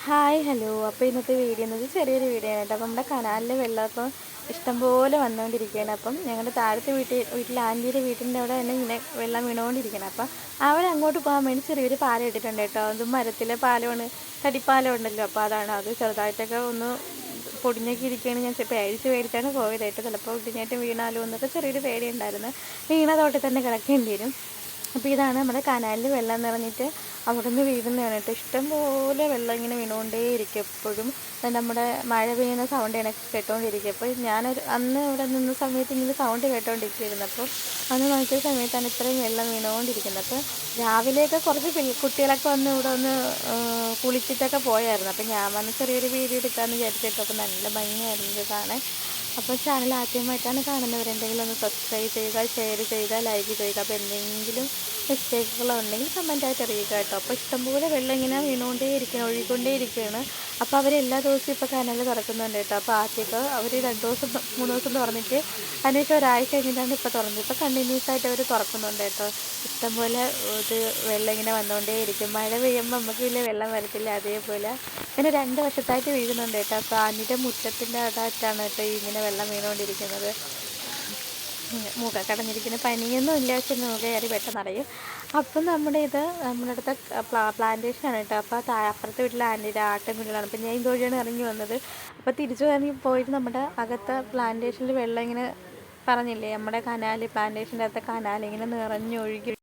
Hi hello. അപ്പോൾ ഇന്നത്തെ video എന്നത് ചെറിയൊരു വീഡിയോ ആണ് കേട്ടോ. അപ്പോൾ നമ്മുടെ കനാലിലെ വെള്ളം ഇപ്പം ഇഷ്ടംപോലെ വന്നുകൊണ്ടിരിക്കുകയാണ്. അപ്പം ഞങ്ങളുടെ താഴത്തെ വീട്ടിൽ ആൻറ്റിയുടെ വീട്ടിൻ്റെ അവിടെ തന്നെ ഇങ്ങനെ വെള്ളം വീണുകൊണ്ടിരിക്കണം. അപ്പം അവരങ്ങോട്ട് പോകാൻ വേണ്ടി ചെറിയൊരു പാലം ഇട്ടിട്ടുണ്ട് കേട്ടോ. അതും മരത്തിലെ പാലമാണ്, തടിപ്പാലം ഉണ്ടല്ലോ. അപ്പോൾ അതാണ് അത് ചെറുതായിട്ടൊക്കെ ഒന്ന് പൊടിഞ്ഞൊക്കെ ഇരിക്കുകയാണ്. ഞാൻ പേടിച്ചാണ് പോയത് കേട്ടോ. ചിലപ്പോൾ ഇടിഞ്ഞേറ്റ് വീണാലോ എന്നൊക്കെ ചെറിയൊരു പേടിയുണ്ടായിരുന്നു. വീണ തോട്ടിൽ തന്നെ കിടക്കേണ്ടി വരും. അപ്പോൾ ഇതാണ് നമ്മുടെ കനാലിൽ വെള്ളം നിറഞ്ഞിട്ട് അവിടെ നിന്ന് വീഴുന്നതാണ് കേട്ടോ. ഇഷ്ടംപോലെ വെള്ളം ഇങ്ങനെ വീണുകൊണ്ടേയിരിക്കും എപ്പോഴും. നമ്മുടെ മഴ പെയ്യുന്ന സൗണ്ട് എനിക്ക് കേട്ടുകൊണ്ടിരിക്കും. അപ്പോൾ അന്ന് ഇവിടെ നിന്ന സമയത്ത് ഇങ്ങനെ സൗണ്ട് കേട്ടുകൊണ്ടിരിക്കുകയായിരുന്നു. അപ്പോൾ അന്ന് നോക്കിയ സമയത്താണ് ഇത്രയും വെള്ളം വീണുകൊണ്ടിരിക്കുന്നത്. അപ്പോൾ രാവിലെയൊക്കെ കുറച്ച് കുട്ടികളൊക്കെ വന്ന് ഇവിടെ ഒന്ന് കുളിച്ചിട്ടൊക്കെ പോയായിരുന്നു. അപ്പോൾ ഞാൻ വന്ന് ചെറിയൊരു വീഡിയോ എടുക്കാമെന്ന് വിചാരിച്ചിട്ട്. അപ്പോൾ നല്ല ഭംഗിയായിരുന്നു ഇത് കാണാൻ. അപ്പോൾ ചാനൽ ആദ്യമായിട്ടാണ് കാണുന്നവരുണ്ടെങ്കിൽ ഒന്ന് സബ്സ്ക്രൈബ് ചെയ്യുക, ഷെയർ ചെയ്യുക, ലൈക്ക് ചെയ്യുക. അപ്പോൾ എന്തെങ്കിലും മിസ്റ്റേക്കുകളുണ്ടെങ്കിൽ കമൻറ്റായിട്ട് അറിയുക കേട്ടോ. അപ്പോൾ ഇഷ്ടംപോലെ വെള്ളം ഇങ്ങനെ ഒഴുകിക്കൊണ്ടേയിരിക്കുകയാണ്. അപ്പോൾ അവർ എല്ലാ ദിവസവും ഇപ്പോൾ കനാൽ തുറക്കുന്നുണ്ട് കേട്ടോ. അപ്പോൾ ആദ്യമൊക്കെ അവർ 2 ദിവസം 3 ദിവസം തുറന്നിട്ട് അതിനുശേഷം ഒരാഴ്ച കഴിഞ്ഞിട്ടാണ് ഇപ്പോൾ തുറന്നത്. ഇപ്പോൾ കണ്ടിന്യൂസ് ആയിട്ട് അവർ തുറക്കുന്നുണ്ട് കേട്ടോ. ഇഷ്ടംപോലെ ഇത് വെള്ളം ഇങ്ങനെ വന്നുകൊണ്ടേയിരിക്കും. മഴ പെയ്യുമ്പോൾ നമുക്ക് വലിയ വെള്ളം വരത്തില്ല, അതേപോലെ ഇങ്ങനെ 2 വശത്തായിട്ട് വീഴുന്നുണ്ട് കേട്ടോ. അപ്പോൾ അതിൻ്റെ മുറ്റത്തിൻ്റെ അകത്താണ് കേട്ടോ ഇങ്ങനെ വെള്ളം വീണുകൊണ്ടിരിക്കുന്നത്. മൂക്ക കടഞ്ഞിരിക്കുന്ന പനിയൊന്നും ഇല്ല, പക്ഷെ മൂക്ക കയറി പെട്ടെന്നറിയും. അപ്പം നമ്മുടെ അടുത്ത പ്ലാന്റേഷനാണ് കേട്ടോ. അപ്പോൾ അപ്പുറത്തെ വീട്ടിലെ ആൻറ്റിയുടെ ആട്ടുംകുഞ്ഞുങ്ങളാണ്. അപ്പം ഞാൻ ഇതുവഴിയാണ് ഇറങ്ങി വന്നത്. അപ്പോൾ തിരിച്ചു ഇറങ്ങി പോയിട്ട് നമ്മുടെ അകത്തെ പ്ലാന്റേഷനിൽ വെള്ളം ഇങ്ങനെ പറഞ്ഞില്ലേ, നമ്മുടെ പ്ലാന്റേഷൻ്റെ അകത്തെ കനാൽ ഇങ്ങനെ നിറഞ്ഞൊഴുകി